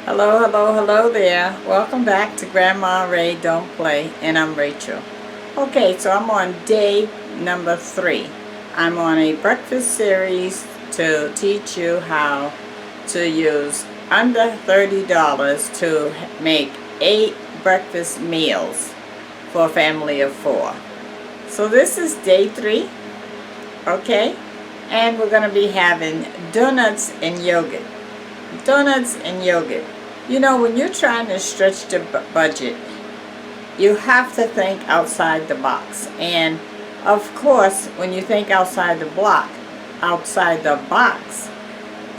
Hello, hello, hello there. Welcome back to Grandma Ray Don't Play, and I'm Rachel. Okay, so I'm on day number 3. I'm on a breakfast series to teach you how to use under $30 to make 8 breakfast meals for a family of 4. So this is day 3, okay? And we're going to be having donuts and yogurt. Donuts and yogurt. You know, when you're trying to stretch the budget, you have to think outside the box. And of course, when you think outside the box,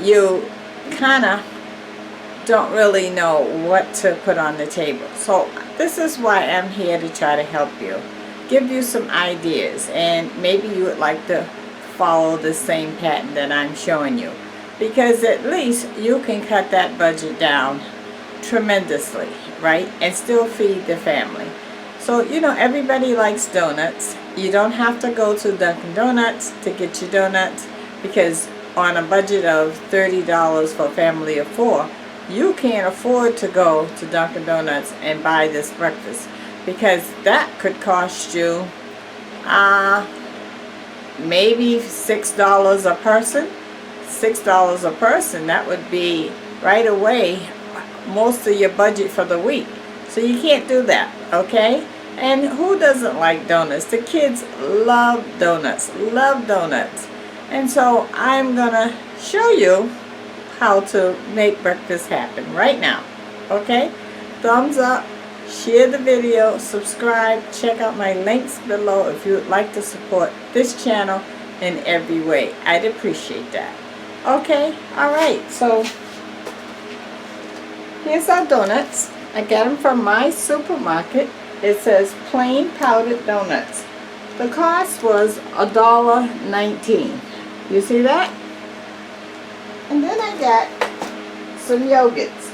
you kind of don't really know what to put on the table. So this is why I'm here to try to help you, give you some ideas, and maybe you would like to follow the same pattern that I'm showing you, because at least you can cut that budget down tremendously, right? And still feed the family. So, you know, everybody likes donuts. You don't have to go to Dunkin' Donuts to get your donuts, because on a budget of $30 for a family of 4, you can't afford to go to Dunkin' Donuts and buy this breakfast, because that could cost you maybe $6 a person. $6 a person, that would be right away most of your budget for the week. So you can't do that, okay? And who doesn't like donuts? The kids love donuts, love donuts. And so I'm gonna show you how to make breakfast happen right now, okay? Thumbs up, share the video, subscribe, check out my links below if you would like to support this channel in every way. I'd appreciate that. Okay, alright, so here's our donuts. I got them from my supermarket. It says plain powdered donuts. The cost was $1.19. You see that? And then I got some yogurts.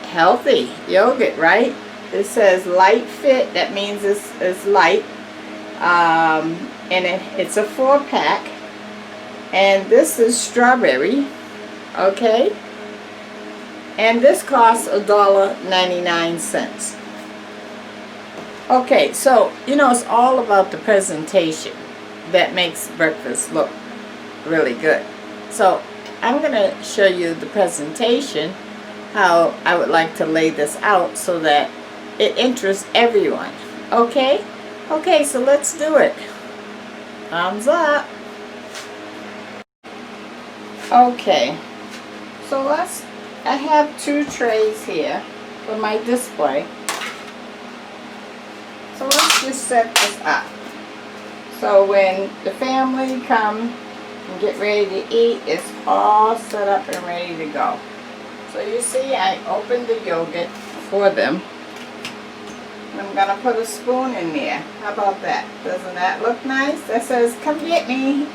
Healthy yogurt, right? It says light fit. That means it's light. And it's a 4-pack. And this is strawberry. Okay? And this costs $1.99. Okay, so, you know, it's all about the presentation that makes breakfast look really good. So, I'm going to show you the presentation, how I would like to lay this out so that it interests everyone. Okay? Okay, so let's do it. Thumbs up. Okay, so I have 2 trays here for my display. So let's just set this up. So when the family come and get ready to eat, it's all set up and ready to go. So you see, I opened the yogurt for them. And I'm gonna put a spoon in there. How about that? Doesn't that look nice? That says, "Come get me."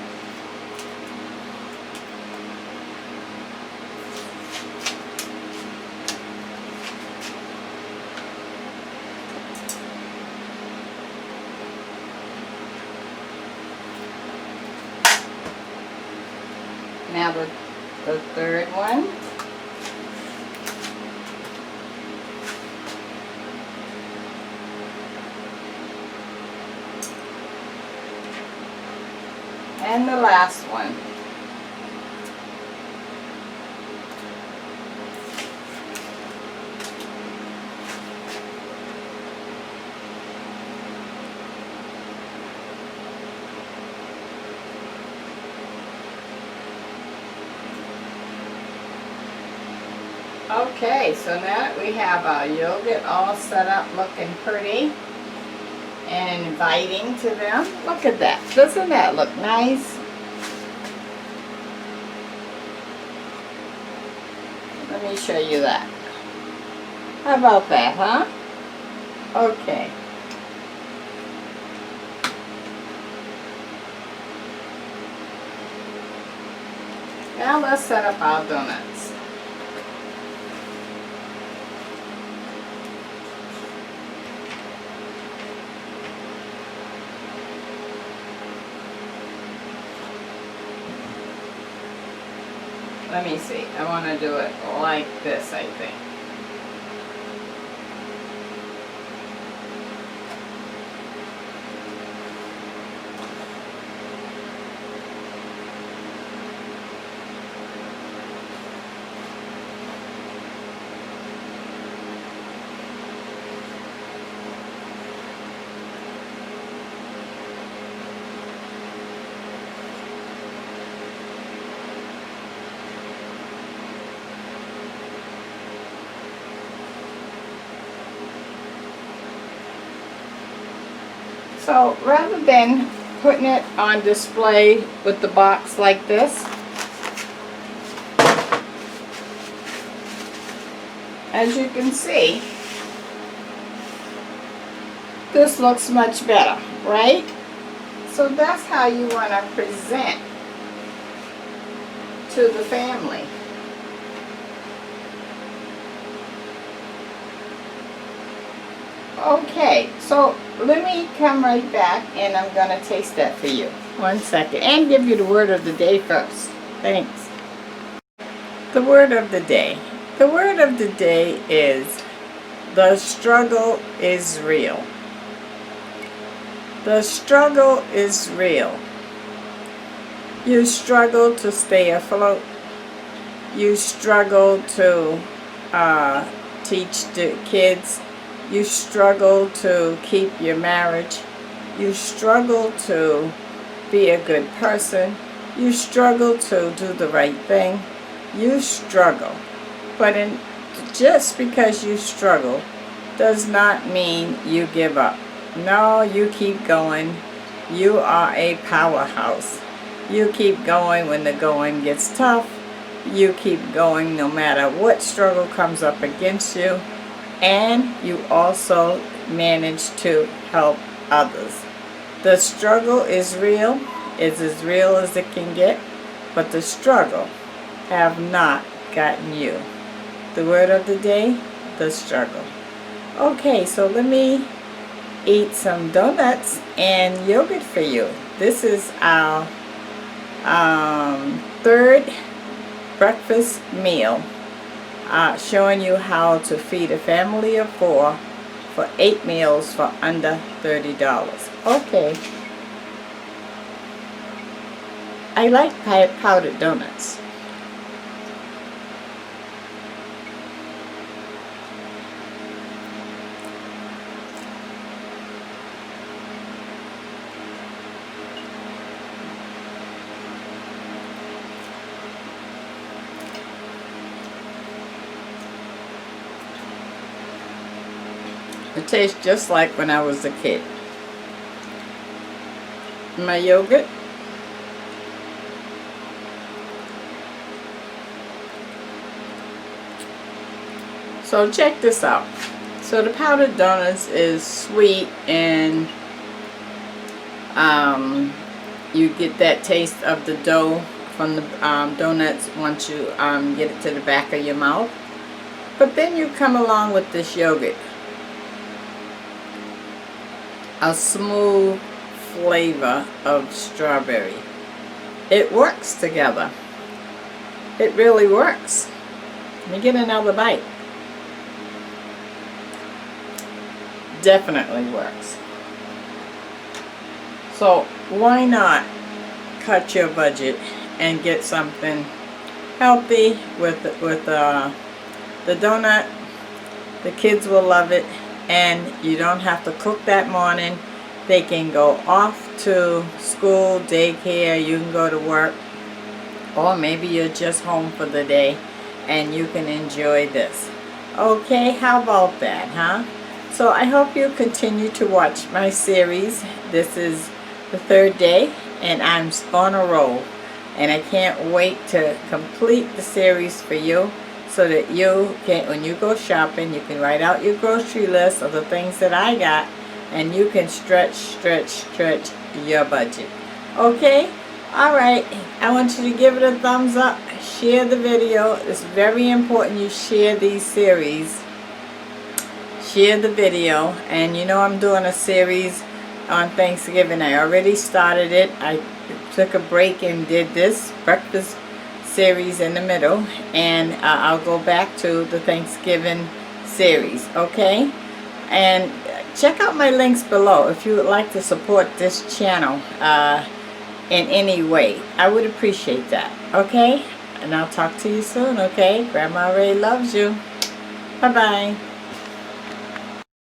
Now the third one. And the last one. Okay, so now that we have our yogurt all set up looking pretty and inviting to them, look at that. Doesn't that look nice? Let me show you that. How about that, huh? Okay. Now let's set up our donuts. Let me see. I want to do it like this, I think. So rather than putting it on display with the box like this, as you can see, this looks much better, right? So that's how you want to present to the family. Okay, so let me come right back and I'm going to taste that for you. 1 second. And give you the word of the day first. Thanks. The word of the day. The word of the day is, the struggle is real. The struggle is real. You struggle to stay afloat. You struggle to teach the kids. You struggle to keep your marriage. You struggle to be a good person. You struggle to do the right thing. You struggle. But just because you struggle does not mean you give up. No, you keep going. You are a powerhouse. You keep going when the going gets tough. You keep going no matter what struggle comes up against you. And you also manage to help others. The struggle is real. It's as real as it can get. But the struggle have not gotten you. The word of the day, the struggle. Okay, so let me eat some donuts and yogurt for you. This is our third breakfast meal. Showing you how to feed a family of 4 for 8 meals for under $30. Okay. I like powdered donuts. It tastes just like when I was a kid. My yogurt. So check this out. So the powdered donuts is sweet and you get that taste of the dough from the donuts once you get it to the back of your mouth. But then you come along with this yogurt. A smooth flavor of strawberry. It works together. It really works. Let me get another bite. Definitely works. So why not cut your budget and get something healthy with the donut? The kids will love it. And you don't have to cook that morning. They can go off to school, daycare, you can go to work, or maybe you're just home for the day and you can enjoy this. Okay, how about that, huh? So I hope you continue to watch my series. This is the 3rd day and I'm on a roll. And I can't wait to complete the series for you, so that you can, when you go shopping, you can write out your grocery list of the things that I got, and you can stretch your budget. Okay? Alright, I want you to give it a thumbs up, share the video. It's very important you share these series. Share the video, and you know I'm doing a series on Thanksgiving. I already started it. I took a break and did this breakfast series in the middle, and I'll go back to the Thanksgiving series, okay? And check out my links below if you would like to support this channel in any way. I would appreciate that, okay? And I'll talk to you soon, okay? Grandma Ray loves you. Bye-bye.